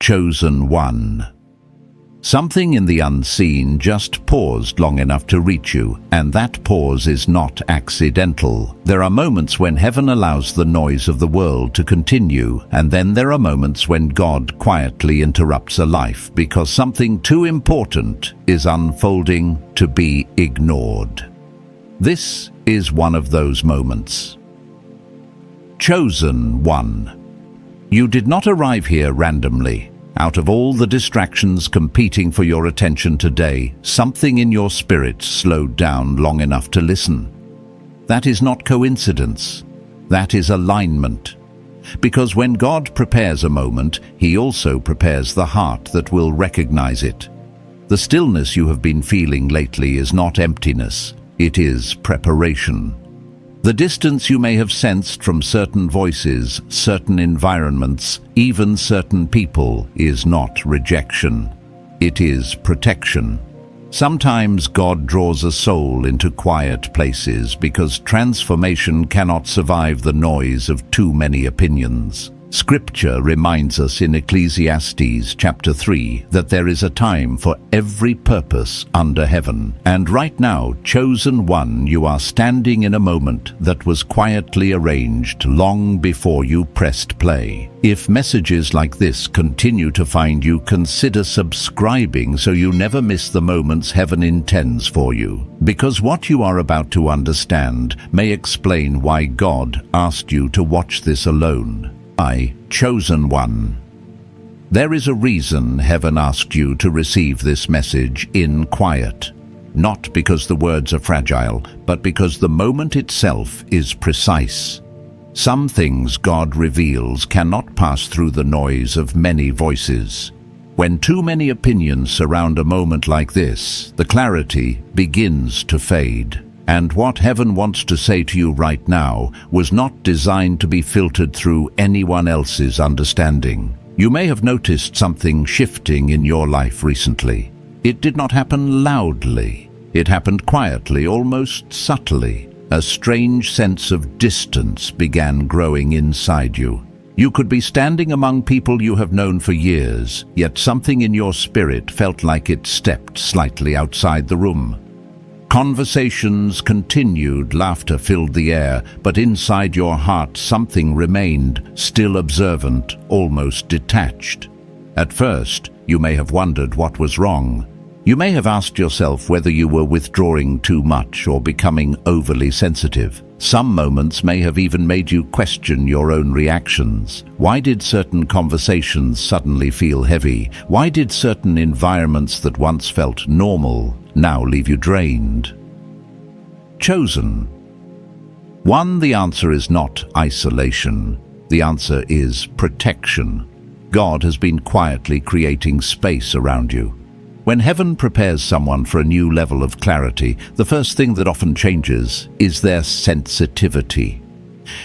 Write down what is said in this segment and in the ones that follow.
Chosen one. Something in the unseen just paused long enough to reach you, and that pause is not accidental. There are moments when heaven allows the noise of the world to continue, and then there are moments when God quietly interrupts a life because something too important is unfolding to be ignored. This is one of those moments. Chosen one. You did not arrive here randomly. Out of all the distractions competing for your attention today, something in your spirit slowed down long enough to listen. That is not coincidence. That is alignment. Because when God prepares a moment, He also prepares the heart that will recognize it. The stillness you have been feeling lately is not emptiness. It is preparation. The distance you may have sensed from certain voices, certain environments, even certain people, is not rejection. It is protection. Sometimes God draws a soul into quiet places because transformation cannot survive the noise of too many opinions. Scripture reminds us in Ecclesiastes chapter 3 that there is a time for every purpose under heaven. And right now, chosen one, you are standing in a moment that was quietly arranged long before you pressed play. If messages like this continue to find you, consider subscribing so you never miss the moments heaven intends for you. Because what you are about to understand may explain why God asked you to watch this alone. Chosen one. There is a reason heaven asked you to receive this message in quiet. Not because the words are fragile, but because the moment itself is precise. Some things God reveals cannot pass through the noise of many voices. When too many opinions surround a moment like this, the clarity begins to fade. And what heaven wants to say to you right now was not designed to be filtered through anyone else's understanding. You may have noticed something shifting in your life recently. It did not happen loudly. It happened quietly, almost subtly. A strange sense of distance began growing inside you. You could be standing among people you have known for years, yet something in your spirit felt like it stepped slightly outside the room. Conversations continued, laughter filled the air, but inside your heart something remained, still observant, almost detached. At first, you may have wondered what was wrong. You may have asked yourself whether you were withdrawing too much or becoming overly sensitive. Some moments may have even made you question your own reactions. Why did certain conversations suddenly feel heavy? Why did certain environments that once felt normal now leave you drained? Chosen. One, the answer is not isolation. The answer is protection. God has been quietly creating space around you. When heaven prepares someone for a new level of clarity, the first thing that often changes is their sensitivity.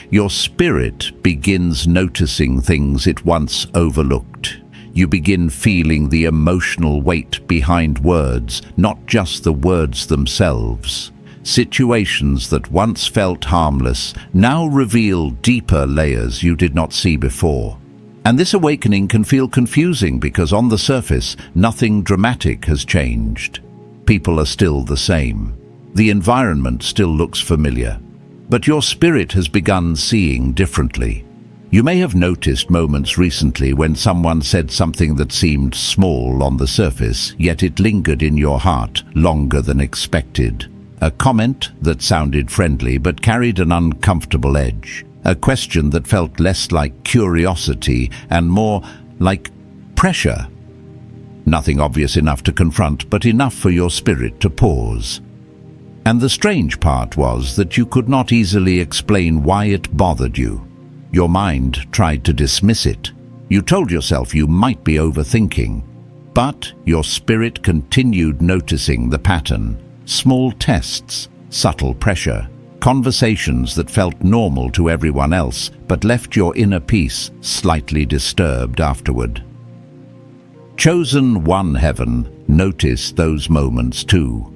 Your spirit begins noticing things it once overlooked. You begin feeling the emotional weight behind words, not just the words themselves. Situations that once felt harmless now reveal deeper layers you did not see before. And this awakening can feel confusing because on the surface, nothing dramatic has changed. People are still the same. The environment still looks familiar. But your spirit has begun seeing differently. You may have noticed moments recently when someone said something that seemed small on the surface, yet it lingered in your heart longer than expected. A comment that sounded friendly but carried an uncomfortable edge. A question that felt less like curiosity and more like pressure. Nothing obvious enough to confront, but enough for your spirit to pause. And the strange part was that you could not easily explain why it bothered you. Your mind tried to dismiss it. You told yourself you might be overthinking. But your spirit continued noticing the pattern. Small tests, subtle pressure. Conversations that felt normal to everyone else, but left your inner peace slightly disturbed afterward. Chosen one, heaven noticed those moments too.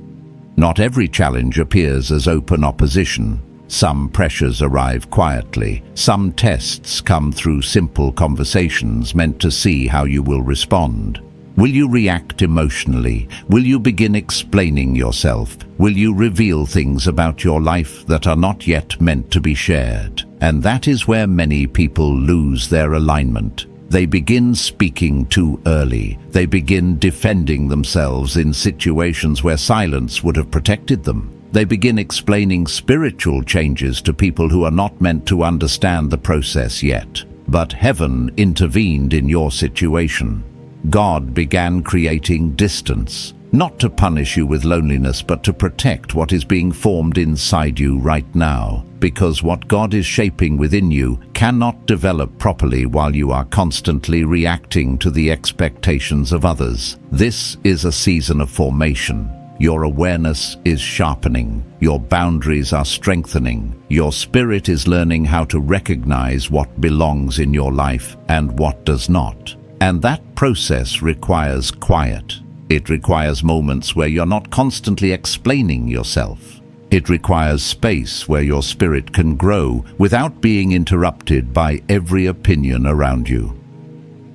Not every challenge appears as open opposition. Some pressures arrive quietly. Some tests come through simple conversations meant to see how you will respond. Will you react emotionally? Will you begin explaining yourself? Will you reveal things about your life that are not yet meant to be shared? And that is where many people lose their alignment. They begin speaking too early. They begin defending themselves in situations where silence would have protected them. They begin explaining spiritual changes to people who are not meant to understand the process yet. But heaven intervened in your situation. God began creating distance, not to punish you with loneliness, but to protect what is being formed inside you right now. Because what God is shaping within you cannot develop properly while you are constantly reacting to the expectations of others. This is a season of formation. Your awareness is sharpening. Your boundaries are strengthening. Your spirit is learning how to recognize what belongs in your life and what does not. And that process requires quiet. It requires moments where you're not constantly explaining yourself. It requires space where your spirit can grow without being interrupted by every opinion around you.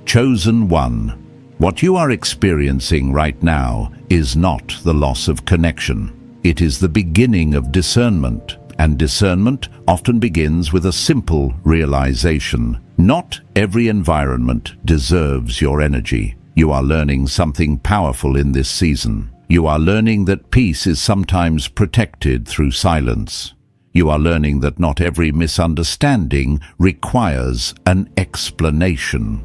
Chosen one, what you are experiencing right now is not the loss of connection. It is the beginning of discernment, and discernment often begins with a simple realization. Not every environment deserves your energy. You are learning something powerful in this season. You are learning that peace is sometimes protected through silence. You are learning that not every misunderstanding requires an explanation.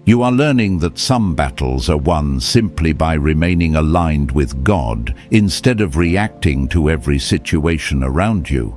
You are learning that some battles are won simply by remaining aligned with God instead of reacting to every situation around you.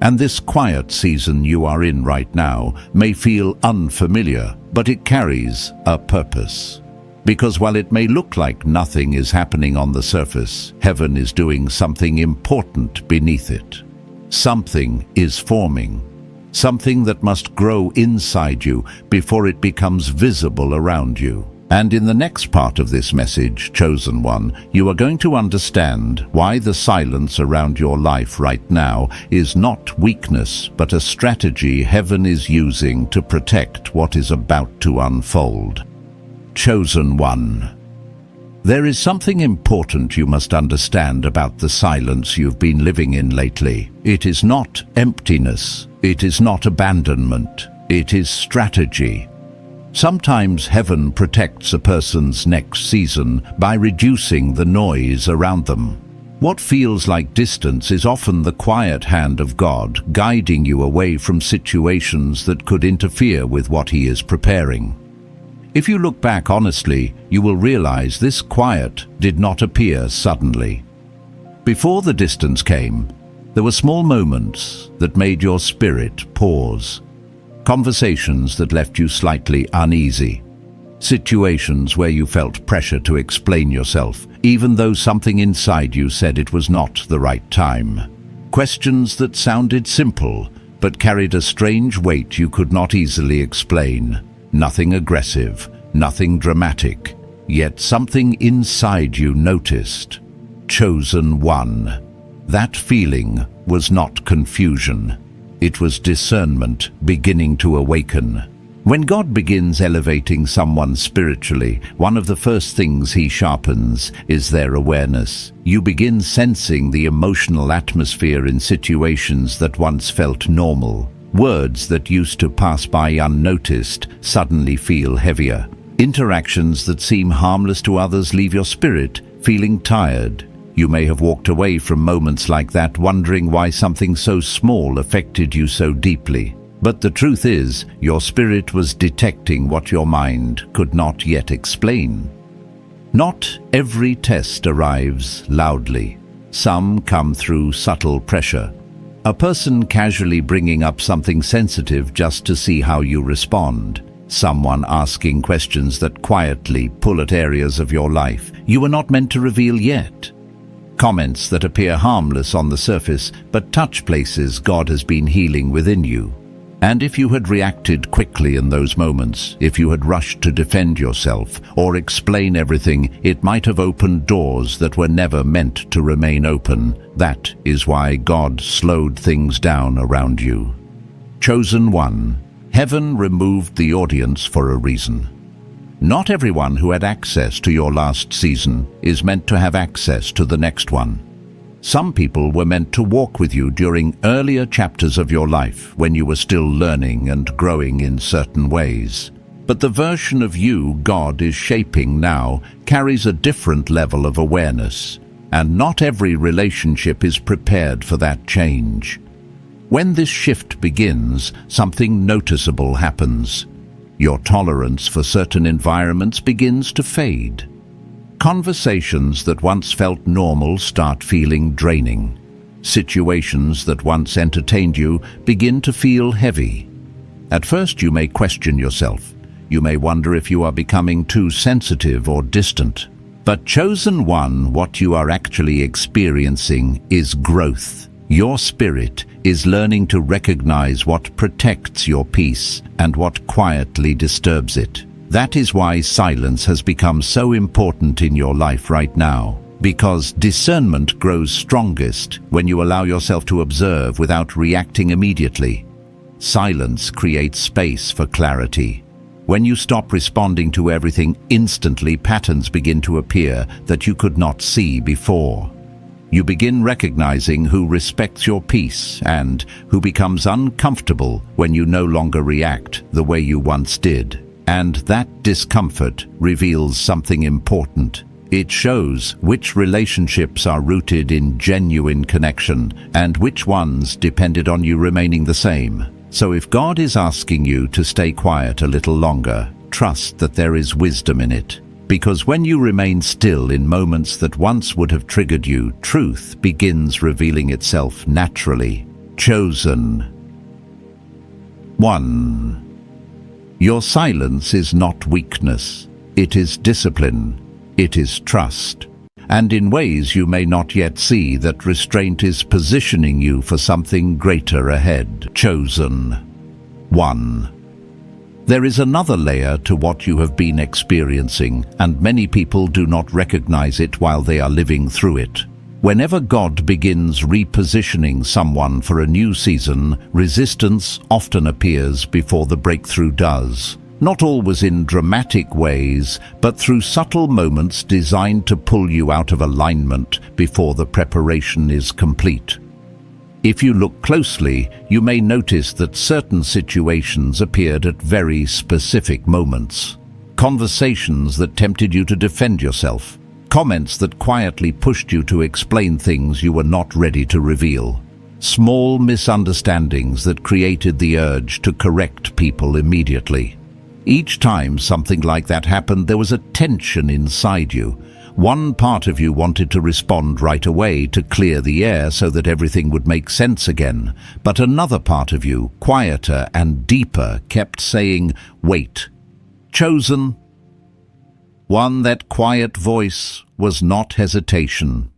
And this quiet season you are in right now may feel unfamiliar, but it carries a purpose. Because while it may look like nothing is happening on the surface, heaven is doing something important beneath it. Something is forming. Something that must grow inside you before it becomes visible around you. And in the next part of this message, Chosen One, you are going to understand why the silence around your life right now is not weakness, but a strategy heaven is using to protect what is about to unfold. Chosen One. There is something important you must understand about the silence you've been living in lately. It is not emptiness. It is not abandonment. It is strategy. Sometimes heaven protects a person's next season by reducing the noise around them. What feels like distance is often the quiet hand of God guiding you away from situations that could interfere with what He is preparing. If you look back honestly, you will realize this quiet did not appear suddenly. Before the distance came, there were small moments that made your spirit pause. Conversations that left you slightly uneasy. Situations where you felt pressure to explain yourself, even though something inside you said it was not the right time. Questions that sounded simple, but carried a strange weight you could not easily explain. Nothing aggressive, nothing dramatic, yet something inside you noticed. Chosen One. That feeling was not confusion. It was discernment beginning to awaken. When God begins elevating someone spiritually, one of the first things He sharpens is their awareness. You begin sensing the emotional atmosphere in situations that once felt normal. Words that used to pass by unnoticed suddenly feel heavier. Interactions that seem harmless to others leave your spirit feeling tired. You may have walked away from moments like that wondering why something so small affected you so deeply. But the truth is, your spirit was detecting what your mind could not yet explain. Not every test arrives loudly. Some come through subtle pressure. A person casually bringing up something sensitive just to see how you respond. Someone asking questions that quietly pull at areas of your life you were not meant to reveal yet. Comments that appear harmless on the surface but touch places God has been healing within you. And if you had reacted quickly in those moments, if you had rushed to defend yourself or explain everything, it might have opened doors that were never meant to remain open. That is why God slowed things down around you. Chosen one. Heaven removed the audience for a reason. Not everyone who had access to your last season is meant to have access to the next one. Some people were meant to walk with you during earlier chapters of your life when you were still learning and growing in certain ways. But the version of you God is shaping now carries a different level of awareness, and not every relationship is prepared for that change. When this shift begins, something noticeable happens. Your tolerance for certain environments begins to fade. Conversations that once felt normal start feeling draining. Situations that once entertained you begin to feel heavy. At first you may question yourself. You may wonder if you are becoming too sensitive or distant. But chosen one, what you are actually experiencing is growth. Your spirit is learning to recognize what protects your peace and what quietly disturbs it. That is why silence has become so important in your life right now, because discernment grows strongest when you allow yourself to observe without reacting immediately. Silence creates space for clarity. When you stop responding to everything instantly, patterns begin to appear that you could not see before. You begin recognizing who respects your peace and who becomes uncomfortable when you no longer react the way you once did. And that discomfort reveals something important. It shows which relationships are rooted in genuine connection and which ones depended on you remaining the same. So if God is asking you to stay quiet a little longer, trust that there is wisdom in it. Because when you remain still in moments that once would have triggered you, truth begins revealing itself naturally. Chosen one. Your silence is not weakness. It is discipline. It is trust. And in ways you may not yet see, that restraint is positioning you for something greater ahead. Chosen one. There is another layer to what you have been experiencing, and many people do not recognize it while they are living through it. Whenever God begins repositioning someone for a new season, resistance often appears before the breakthrough does. Not always in dramatic ways, but through subtle moments designed to pull you out of alignment before the preparation is complete. If you look closely, you may notice that certain situations appeared at very specific moments. Conversations that tempted you to defend yourself. Comments that quietly pushed you to explain things you were not ready to reveal. Small misunderstandings that created the urge to correct people immediately. Each time something like that happened, there was a tension inside you. One part of you wanted to respond right away to clear the air so that everything would make sense again. But another part of you, quieter and deeper, kept saying, "Wait." Chosen one, that quiet voice was not hesitation.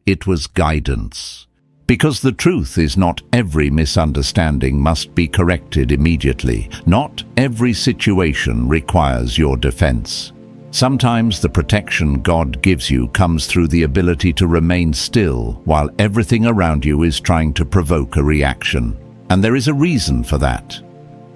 It was guidance. Because the truth is, not every misunderstanding must be corrected immediately. Not every situation requires your defense. Sometimes the protection God gives you comes through the ability to remain still while everything around you is trying to provoke a reaction. And there is a reason for that.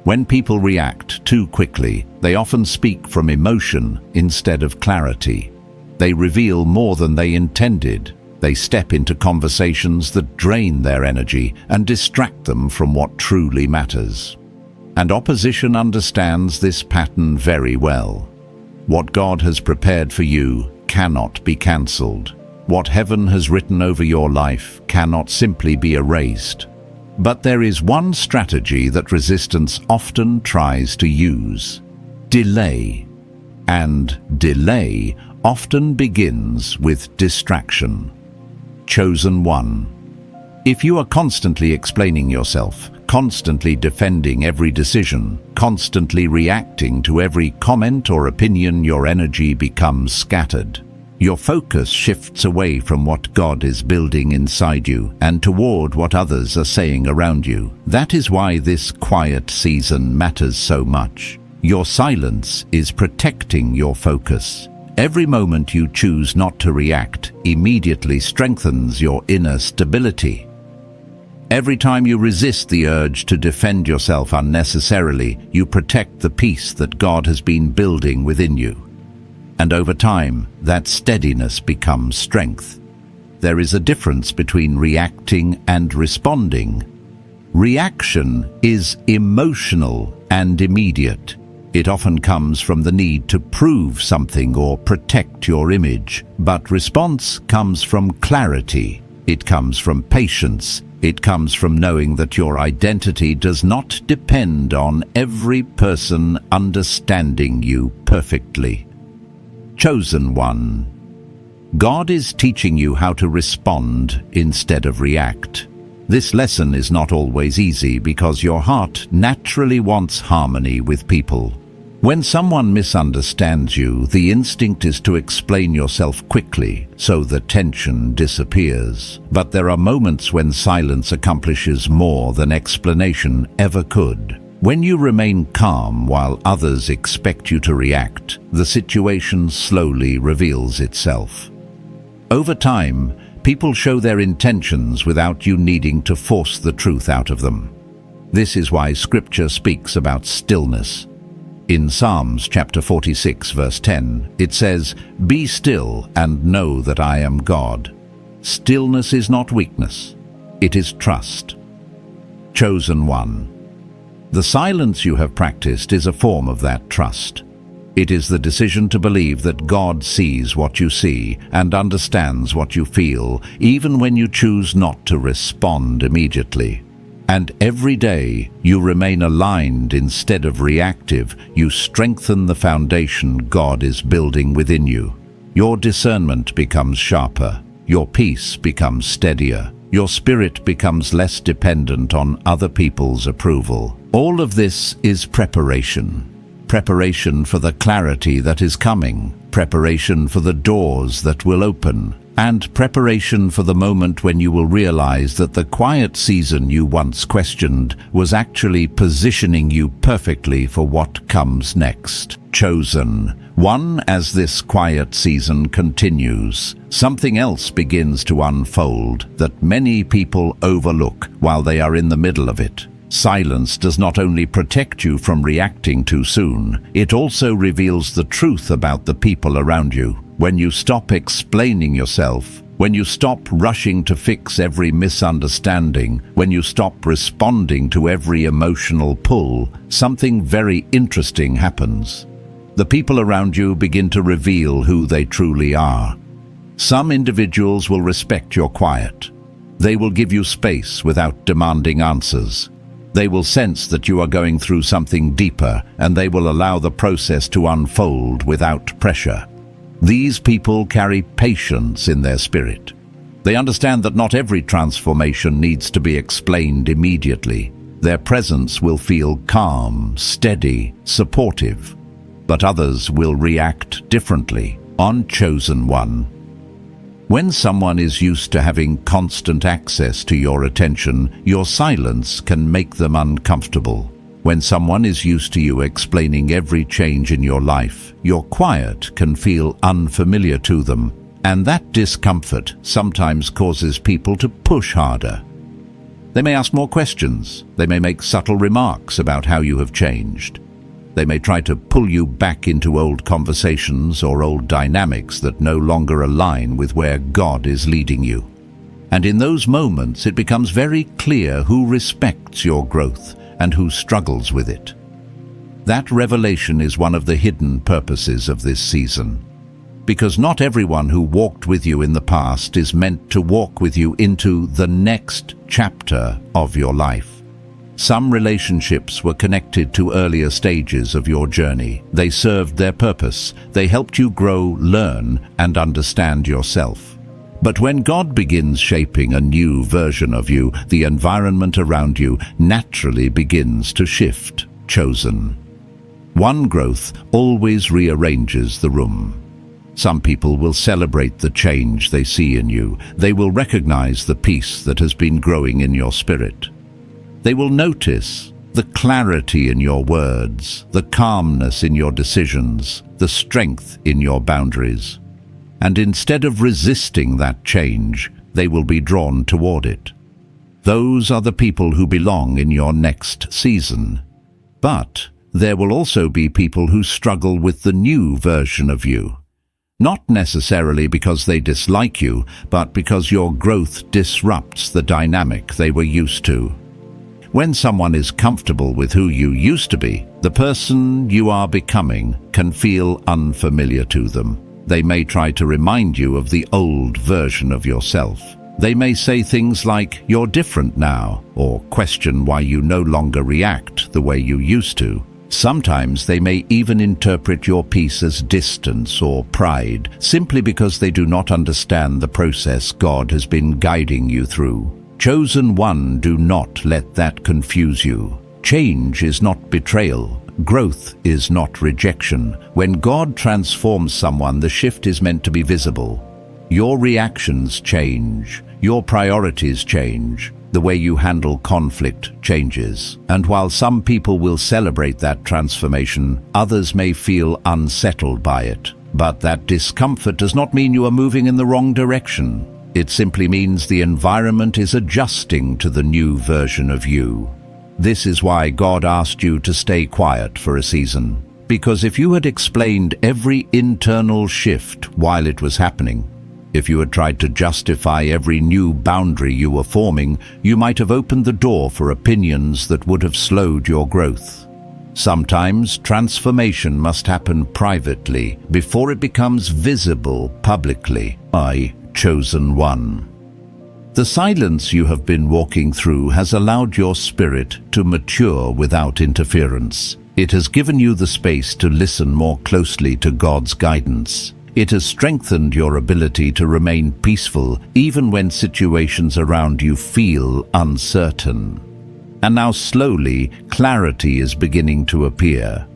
When people react too quickly, they often speak from emotion instead of clarity. They reveal more than they intended. They step into conversations that drain their energy and distract them from what truly matters. And opposition understands this pattern very well. What God has prepared for you cannot be cancelled. What heaven has written over your life cannot simply be erased. But there is one strategy that resistance often tries to use: delay. And delay often begins with distraction. Chosen one. If you are constantly explaining yourself, constantly defending every decision, constantly reacting to every comment or opinion, your energy becomes scattered. Your focus shifts away from what God is building inside you and toward what others are saying around you. That is why this quiet season matters so much. Your silence is protecting your focus. Every moment you choose not to react immediately strengthens your inner stability. Every time you resist the urge to defend yourself unnecessarily, you protect the peace that God has been building within you. And over time, that steadiness becomes strength. There is a difference between reacting and responding. Reaction is emotional and immediate. It often comes from the need to prove something or protect your image. But response comes from clarity. It comes from patience. It comes from knowing that your identity does not depend on every person understanding you perfectly. Chosen one. God is teaching you how to respond instead of react. This lesson is not always easy because your heart naturally wants harmony with people. When someone misunderstands you, the instinct is to explain yourself quickly so the tension disappears. But there are moments when silence accomplishes more than explanation ever could. When you remain calm while others expect you to react, the situation slowly reveals itself. Over time, people show their intentions without you needing to force the truth out of them. This is why Scripture speaks about stillness. In Psalms chapter 46, verse 10, it says, "Be still and know that I am God." Stillness is not weakness, it is trust. Chosen one. The silence you have practiced is a form of that trust. It is the decision to believe that God sees what you see and understands what you feel, even when you choose not to respond immediately. And every day you remain aligned instead of reactive. You strengthen the foundation God is building within you. Your discernment becomes sharper. Your peace becomes steadier. Your spirit becomes less dependent on other people's approval. All of this is preparation. Preparation for the clarity that is coming. Preparation for the doors that will open. And preparation for the moment when you will realize that the quiet season you once questioned was actually positioning you perfectly for what comes next. Chosen one. As this quiet season continues, something else begins to unfold that many people overlook while they are in the middle of it. Silence does not only protect you from reacting too soon, it also reveals the truth about the people around you. When you stop explaining yourself, when you stop rushing to fix every misunderstanding, when you stop responding to every emotional pull, something very interesting happens. The people around you begin to reveal who they truly are. Some individuals will respect your quiet. They will give you space without demanding answers. They will sense that you are going through something deeper, and they will allow the process to unfold without pressure. These people carry patience in their spirit. They understand that not every transformation needs to be explained immediately. Their presence will feel calm, steady, supportive. But others will react differently. On chosen one. When someone is used to having constant access to your attention, your silence can make them uncomfortable. When someone is used to you explaining every change in your life, your quiet can feel unfamiliar to them, and that discomfort sometimes causes people to push harder. They may ask more questions. They may make subtle remarks about how you have changed. They may try to pull you back into old conversations or old dynamics that no longer align with where God is leading you. And in those moments, it becomes very clear who respects your growth and who struggles with it. That revelation is one of the hidden purposes of this season. Because not everyone who walked with you in the past is meant to walk with you into the next chapter of your life. Some relationships were connected to earlier stages of your journey. They served their purpose. They helped you grow, learn, and understand yourself. But when God begins shaping a new version of you, the environment around you naturally begins to shift. Chosen one. Growth always rearranges the room. Some people will celebrate the change they see in you. They will recognize the peace that has been growing in your spirit. They will notice the clarity in your words, the calmness in your decisions, the strength in your boundaries. And instead of resisting that change, they will be drawn toward it. Those are the people who belong in your next season. But there will also be people who struggle with the new version of you. Not necessarily because they dislike you, but because your growth disrupts the dynamic they were used to. When someone is comfortable with who you used to be, the person you are becoming can feel unfamiliar to them. They may try to remind you of the old version of yourself. They may say things like, "You're different now," or question why you no longer react the way you used to. Sometimes they may even interpret your peace as distance or pride, simply because they do not understand the process God has been guiding you through. Chosen one, do not let that confuse you. Change is not betrayal. Growth is not rejection. When God transforms someone, the shift is meant to be visible. Your reactions change. Your priorities change. The way you handle conflict changes. And while some people will celebrate that transformation, others may feel unsettled by it. But that discomfort does not mean you are moving in the wrong direction. It simply means the environment is adjusting to the new version of you. This is why God asked you to stay quiet for a season. Because if you had explained every internal shift while it was happening, if you had tried to justify every new boundary you were forming, you might have opened the door for opinions that would have slowed your growth. Sometimes transformation must happen privately before it becomes visible publicly. Chosen one. The silence you have been walking through has allowed your spirit to mature without interference. It has given you the space to listen more closely to God's guidance. It has strengthened your ability to remain peaceful even when situations around you feel uncertain. And now slowly, clarity is beginning to appear.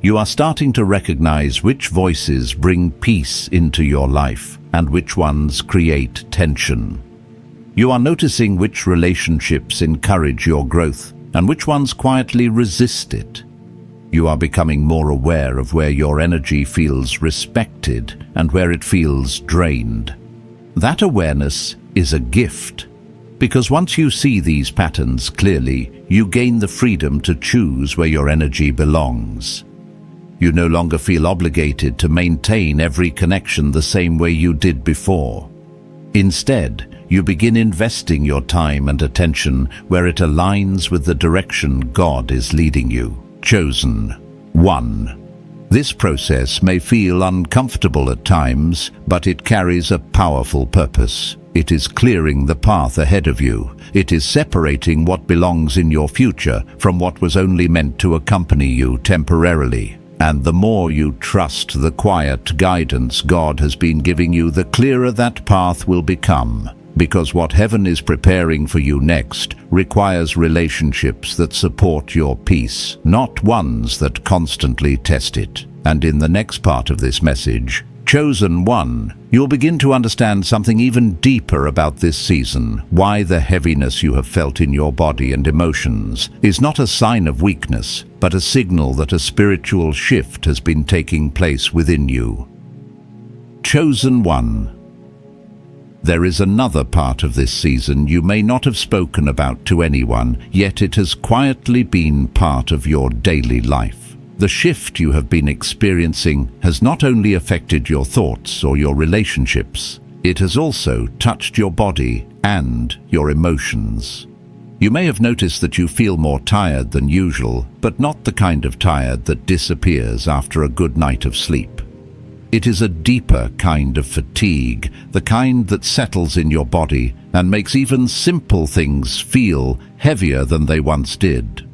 You are starting to recognize which voices bring peace into your life and which ones create tension. You are noticing which relationships encourage your growth and which ones quietly resist it. You are becoming more aware of where your energy feels respected and where it feels drained. That awareness is a gift, because once you see these patterns clearly, you gain the freedom to choose where your energy belongs. You no longer feel obligated to maintain every connection the same way you did before. Instead, you begin investing your time and attention where it aligns with the direction God is leading you. Chosen one. This process may feel uncomfortable at times, but it carries a powerful purpose. It is clearing the path ahead of you. It is separating what belongs in your future from what was only meant to accompany you temporarily. And the more you trust the quiet guidance God has been giving you, the clearer that path will become. Because what heaven is preparing for you next requires relationships that support your peace, not ones that constantly test it. And in the next part of this message, Chosen One, you'll begin to understand something even deeper about this season. Why the heaviness you have felt in your body and emotions is not a sign of weakness, but a signal that a spiritual shift has been taking place within you. Chosen One. There is another part of this season you may not have spoken about to anyone, yet it has quietly been part of your daily life. The shift you have been experiencing has not only affected your thoughts or your relationships, it has also touched your body and your emotions. You may have noticed that you feel more tired than usual, but not the kind of tired that disappears after a good night of sleep. It is a deeper kind of fatigue, the kind that settles in your body and makes even simple things feel heavier than they once did.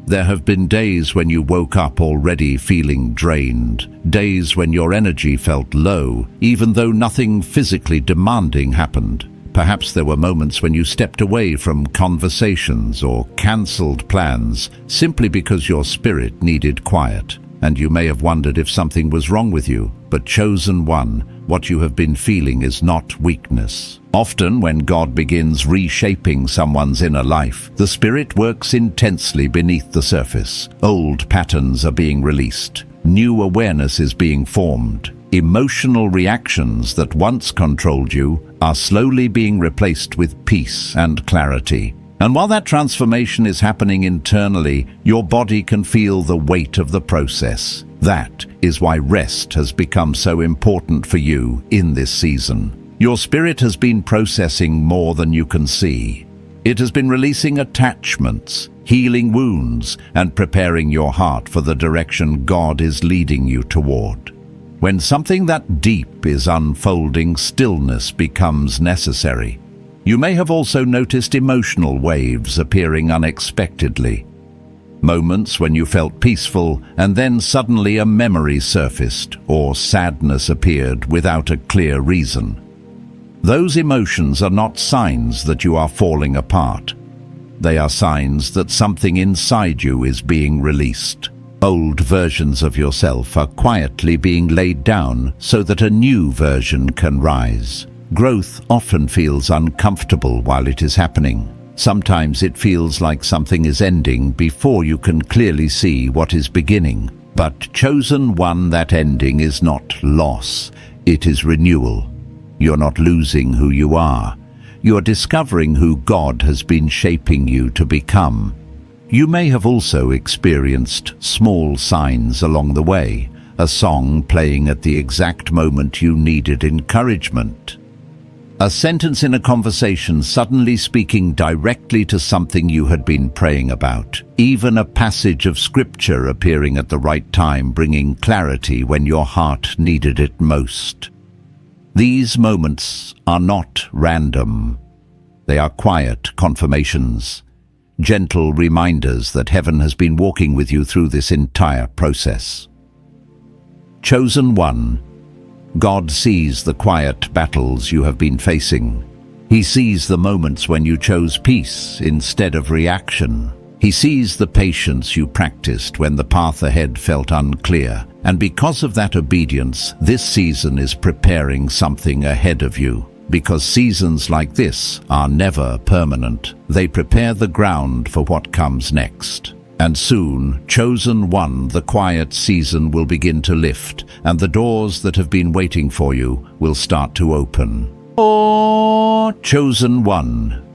There have been days when you woke up already feeling drained, days when your energy felt low, even though nothing physically demanding happened. Perhaps there were moments when you stepped away from conversations or cancelled plans simply because your spirit needed quiet. and you may have wondered if something was wrong with you. But chosen one, what you have been feeling is not weakness. Often when God begins reshaping someone's inner life, the Spirit works intensely beneath the surface. Old patterns are being released. New awareness is being formed. Emotional reactions that once controlled you are slowly being replaced with peace and clarity. And while that transformation is happening internally, your body can feel the weight of the process. That is why rest has become so important for you in this season. Your spirit has been processing more than you can see. It has been releasing attachments, healing wounds, and preparing your heart for the direction God is leading you toward. When something that deep is unfolding, stillness becomes necessary. You may have also noticed emotional waves appearing unexpectedly. Moments when you felt peaceful and then suddenly a memory surfaced or sadness appeared without a clear reason. Those emotions are not signs that you are falling apart. They are signs that something inside you is being released. Old versions of yourself are quietly being laid down so that a new version can rise. Growth often feels uncomfortable while it is happening. Sometimes it feels like something is ending before you can clearly see what is beginning. But chosen one, that ending is not loss, it is renewal. You're not losing who you are. You're discovering who God has been shaping you to become. You may have also experienced small signs along the way, a song playing at the exact moment you needed encouragement. A sentence in a conversation suddenly speaking directly to something you had been praying about. Even a passage of scripture appearing at the right time, bringing clarity when your heart needed it most. These moments are not random. They are quiet confirmations, gentle reminders that heaven has been walking with you through this entire process. Chosen one, God sees the quiet battles you have been facing. He sees the moments when you chose peace instead of reaction. He sees the patience you practiced when the path ahead felt unclear. And because of that obedience, this season is preparing something ahead of you. Because seasons like this are never permanent. They prepare the ground for what comes next. And soon, chosen one, the quiet season will begin to lift, and the doors that have been waiting for you will start to open. Oh, chosen one.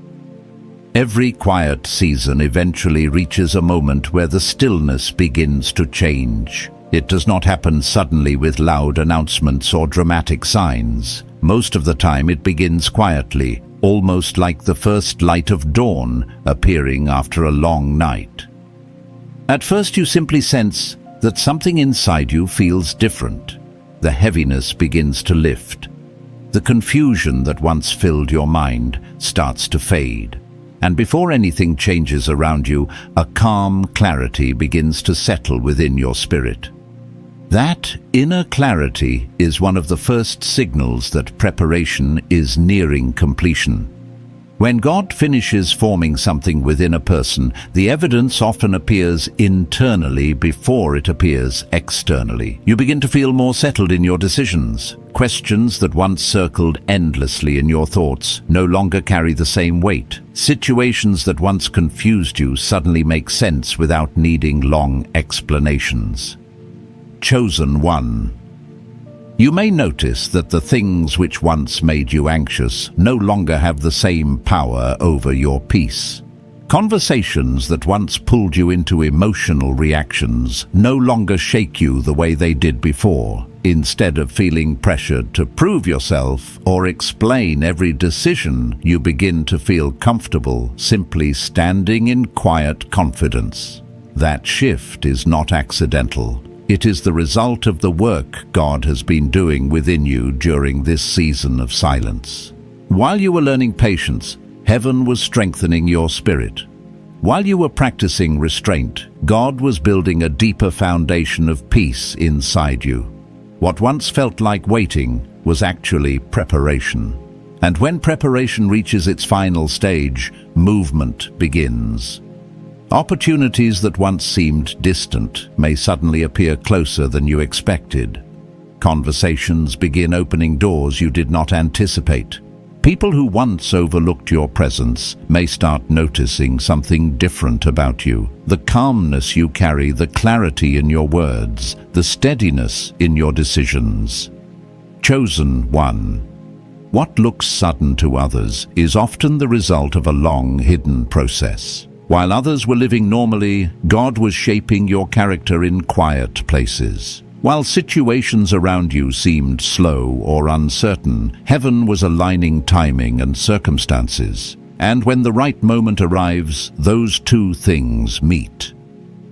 Every quiet season eventually reaches a moment where the stillness begins to change. It does not happen suddenly with loud announcements or dramatic signs. Most of the time it begins quietly, almost like the first light of dawn appearing after a long night. At first you simply sense that something inside you feels different. The heaviness begins to lift. The confusion that once filled your mind starts to fade. And before anything changes around you, a calm clarity begins to settle within your spirit. That inner clarity is one of the first signals that preparation is nearing completion. When God finishes forming something within a person, the evidence often appears internally before it appears externally. You begin to feel more settled in your decisions. Questions that once circled endlessly in your thoughts no longer carry the same weight. Situations that once confused you suddenly make sense without needing long explanations. Chosen one. You may notice that the things which once made you anxious no longer have the same power over your peace. Conversations that once pulled you into emotional reactions no longer shake you the way they did before. Instead of feeling pressured to prove yourself or explain every decision, you begin to feel comfortable simply standing in quiet confidence. That shift is not accidental. It is the result of the work God has been doing within you during this season of silence. While you were learning patience, heaven was strengthening your spirit. While you were practicing restraint, God was building a deeper foundation of peace inside you. What once felt like waiting was actually preparation. And when preparation reaches its final stage, movement begins. Opportunities that once seemed distant may suddenly appear closer than you expected. Conversations begin opening doors you did not anticipate. People who once overlooked your presence may start noticing something different about you. The calmness you carry, the clarity in your words, the steadiness in your decisions. Chosen one. What looks sudden to others is often the result of a long hidden process. While others were living normally, God was shaping your character in quiet places. While situations around you seemed slow or uncertain, heaven was aligning timing and circumstances. And when the right moment arrives, those two things meet: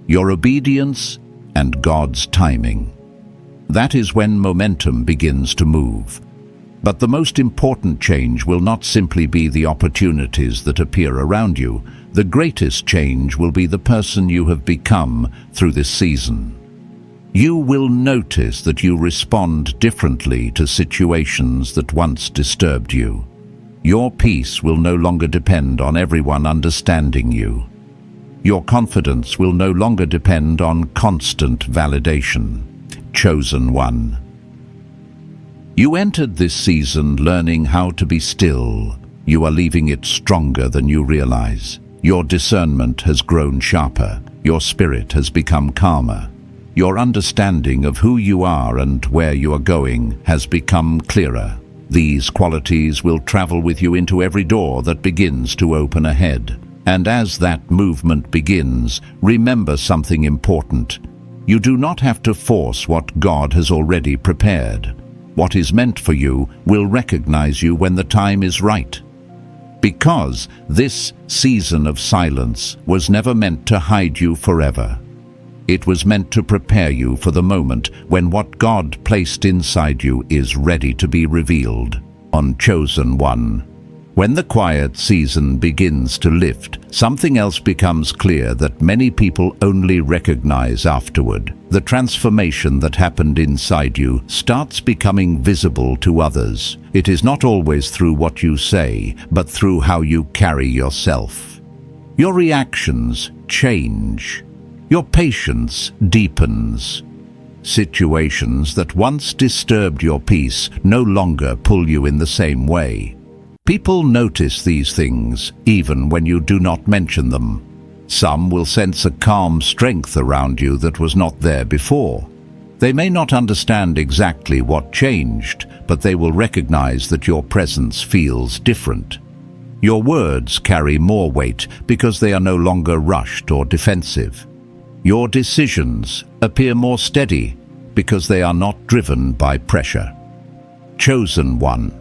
your obedience and God's timing. That is when momentum begins to move. But the most important change will not simply be the opportunities that appear around you. The greatest change will be the person you have become through this season. You will notice that you respond differently to situations that once disturbed you. Your peace will no longer depend on everyone understanding you. Your confidence will no longer depend on constant validation. Chosen one. You entered this season learning how to be still. You are leaving it stronger than you realize. Your discernment has grown sharper. Your spirit has become calmer. Your understanding of who you are and where you are going has become clearer. These qualities will travel with you into every door that begins to open ahead. And as that movement begins, remember something important. You do not have to force what God has already prepared. What is meant for you will recognize you when the time is right. Because this season of silence was never meant to hide you forever. It was meant to prepare you for the moment when what God placed inside you is ready to be revealed. On Chosen One. When the quiet season begins to lift, something else becomes clear that many people only recognize afterward. The transformation that happened inside you starts becoming visible to others. It is not always through what you say, but through how you carry yourself. Your reactions change. Your patience deepens. Situations that once disturbed your peace no longer pull you in the same way. People notice these things, even when you do not mention them. Some will sense a calm strength around you that was not there before. They may not understand exactly what changed, but they will recognize that your presence feels different. Your words carry more weight because they are no longer rushed or defensive. Your decisions appear more steady because they are not driven by pressure. Chosen one.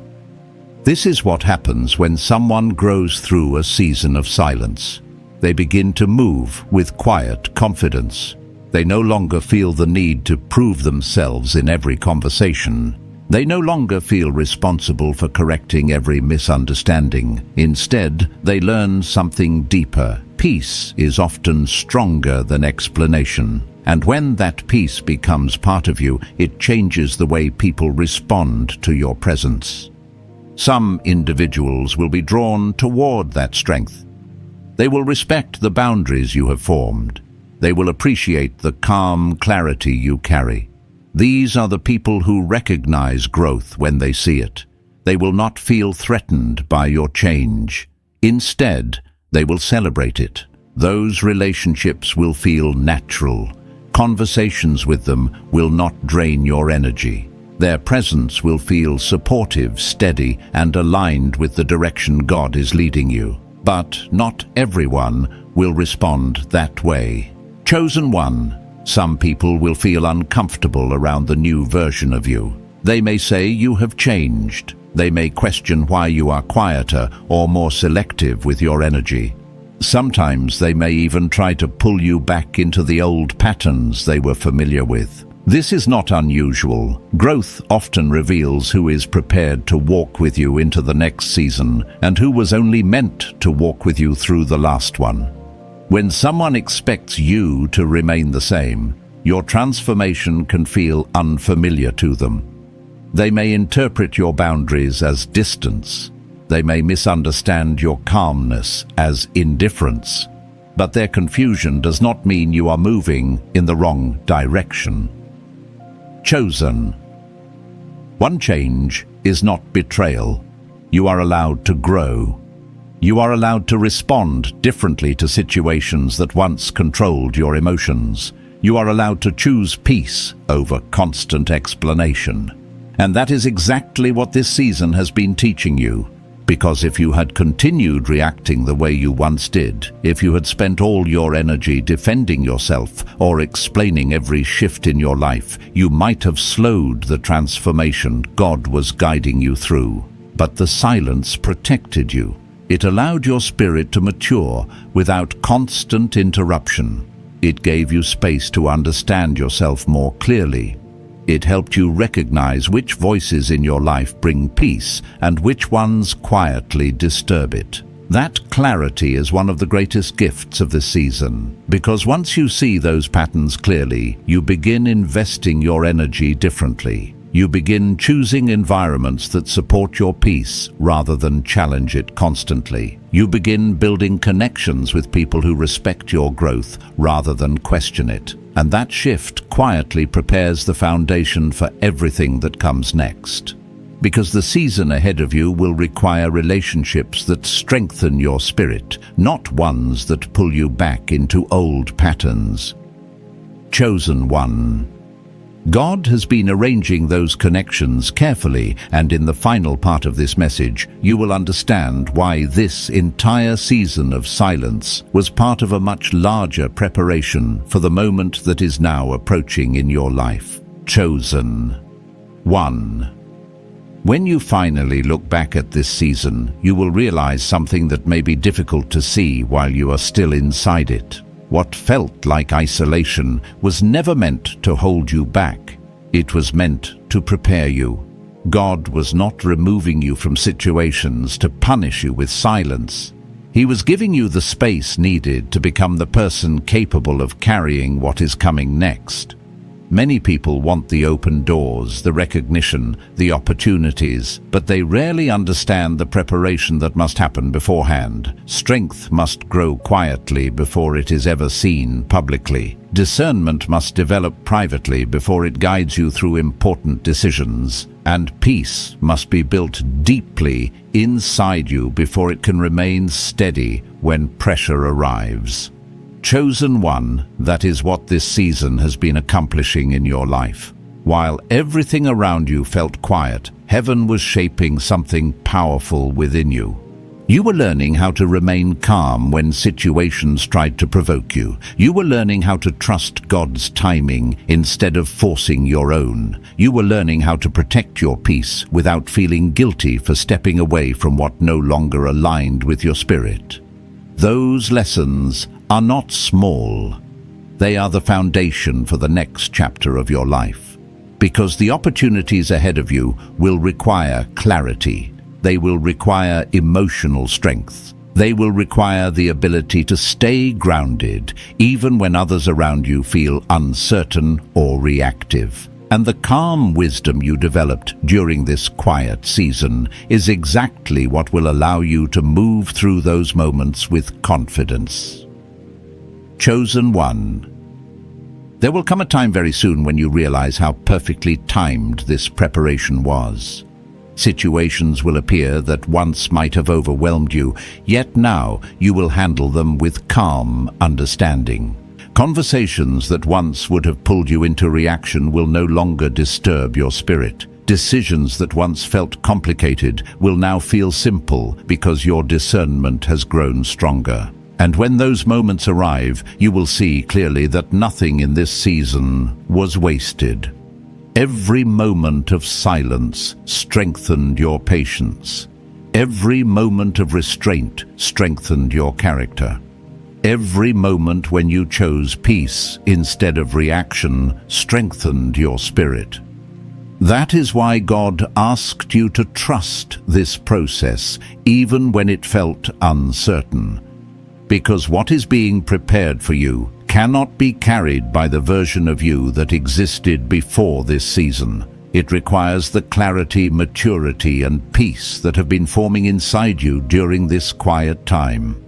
This is what happens when someone grows through a season of silence. They begin to move with quiet confidence. They no longer feel the need to prove themselves in every conversation. They no longer feel responsible for correcting every misunderstanding. Instead, they learn something deeper. Peace is often stronger than explanation. And when that peace becomes part of you, it changes the way people respond to your presence. Some individuals will be drawn toward that strength. They will respect the boundaries you have formed. They will appreciate the calm clarity you carry. These are the people who recognize growth when they see it. They will not feel threatened by your change. Instead, they will celebrate it. Those relationships will feel natural. Conversations with them will not drain your energy. Their presence will feel supportive, steady, and aligned with the direction God is leading you. But not everyone will respond that way. Chosen one. Some people will feel uncomfortable around the new version of you. They may say you have changed. They may question why you are quieter or more selective with your energy. Sometimes they may even try to pull you back into the old patterns they were familiar with. This is not unusual. Growth often reveals who is prepared to walk with you into the next season and who was only meant to walk with you through the last one. When someone expects you to remain the same, your transformation can feel unfamiliar to them. They may interpret your boundaries as distance. They may misunderstand your calmness as indifference. but their confusion does not mean you are moving in the wrong direction. Chosen. One change is not betrayal. You are allowed to grow. You are allowed to respond differently to situations that once controlled your emotions. You are allowed to choose peace over constant explanation. And that is exactly what this season has been teaching you. Because if you had continued reacting the way you once did, if you had spent all your energy defending yourself or explaining every shift in your life, you might have slowed the transformation God was guiding you through. But the silence protected you. It allowed your spirit to mature without constant interruption. It gave you space to understand yourself more clearly. It helped you recognize which voices in your life bring peace and which ones quietly disturb it. That clarity is one of the greatest gifts of this season, because once you see those patterns clearly, you begin investing your energy differently. You begin choosing environments that support your peace rather than challenge it constantly. You begin building connections with people who respect your growth rather than question it. And that shift quietly prepares the foundation for everything that comes next. Because the season ahead of you will require relationships that strengthen your spirit, not ones that pull you back into old patterns. Chosen one. God has been arranging those connections carefully, and in the final part of this message, you will understand why this entire season of silence was part of a much larger preparation for the moment that is now approaching in your life. Chosen one. When you finally look back at this season, you will realize something that may be difficult to see while you are still inside it. What felt like isolation was never meant to hold you back. It was meant to prepare you. God was not removing you from situations to punish you with silence. He was giving you the space needed to become the person capable of carrying what is coming next. Many people want the open doors, the recognition, the opportunities, but they rarely understand the preparation that must happen beforehand. Strength must grow quietly before it is ever seen publicly. Discernment must develop privately before it guides you through important decisions. And peace must be built deeply inside you before it can remain steady when pressure arrives. Chosen one, that is what this season has been accomplishing in your life. While everything around you felt quiet, heaven was shaping something powerful within you. You were learning how to remain calm when situations tried to provoke you. You were learning how to trust God's timing instead of forcing your own. You were learning how to protect your peace without feeling guilty for stepping away from what no longer aligned with your spirit. Those lessons are not small. They are the foundation for the next chapter of your life. Because the opportunities ahead of you will require clarity. They will require emotional strength. They will require the ability to stay grounded, even when others around you feel uncertain or reactive. And the calm wisdom you developed during this quiet season is exactly what will allow you to move through those moments with confidence. Chosen one. There will come a time very soon when you realize how perfectly timed this preparation was. Situations will appear that once might have overwhelmed you, yet now you will handle them with calm understanding. Conversations that once would have pulled you into reaction will no longer disturb your spirit. Decisions that once felt complicated will now feel simple because your discernment has grown stronger. And when those moments arrive, you will see clearly that nothing in this season was wasted. Every moment of silence strengthened your patience. Every moment of restraint strengthened your character. Every moment when you chose peace instead of reaction strengthened your spirit. That is why God asked you to trust this process, even when it felt uncertain. Because what is being prepared for you cannot be carried by the version of you that existed before this season. It requires the clarity, maturity, and peace that have been forming inside you during this quiet time.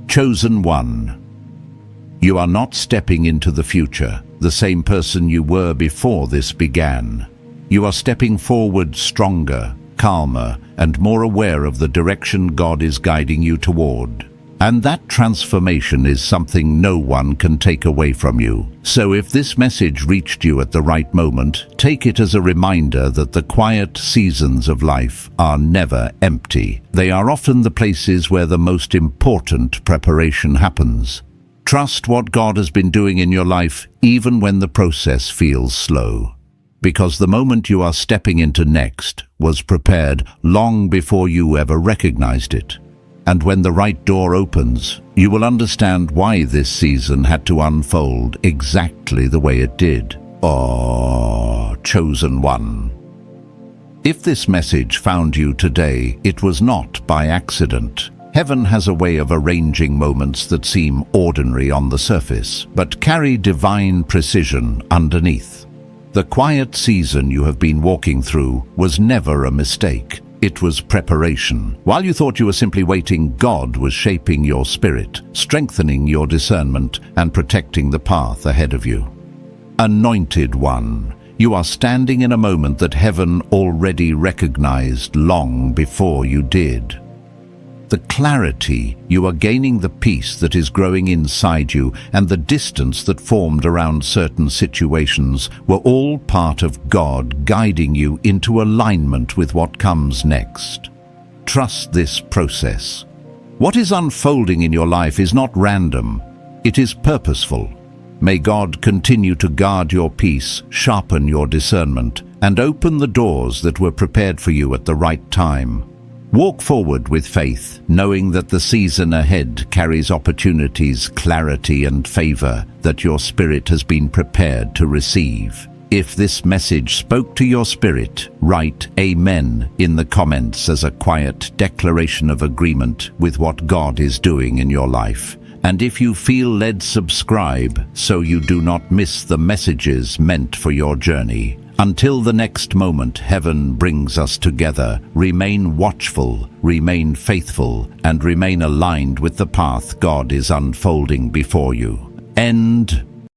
Chosen one. You are not stepping into the future, the same person you were before this began. You are stepping forward stronger, calmer, and more aware of the direction God is guiding you toward. And that transformation is something no one can take away from you. So if this message reached you at the right moment, take it as a reminder that the quiet seasons of life are never empty. They are often the places where the most important preparation happens. Trust what God has been doing in your life, even when the process feels slow. Because the moment you are stepping into next was prepared long before you ever recognized it. And when the right door opens, you will understand why this season had to unfold exactly the way it did. Oh, chosen one. If this message found you today, it was not by accident. Heaven has a way of arranging moments that seem ordinary on the surface, but carry divine precision underneath. The quiet season you have been walking through was never a mistake. It was preparation. While you thought you were simply waiting, God was shaping your spirit, strengthening your discernment, and protecting the path ahead of you. Anointed one, you are standing in a moment that heaven already recognized long before you did. The clarity you are gaining, the peace that is growing inside you, and the distance that formed around certain situations were all part of God guiding you into alignment with what comes next. Trust this process. What is unfolding in your life is not random, it is purposeful. May God continue to guard your peace, sharpen your discernment, and open the doors that were prepared for you at the right time. Walk forward with faith, knowing that the season ahead carries opportunities, clarity, and favor that your spirit has been prepared to receive. If this message spoke to your spirit, write Amen in the comments as a quiet declaration of agreement with what God is doing in your life. And if you feel led, subscribe so you do not miss the messages meant for your journey. Until the next moment heaven brings us together, remain watchful, remain faithful, and remain aligned with the path God is unfolding before you. End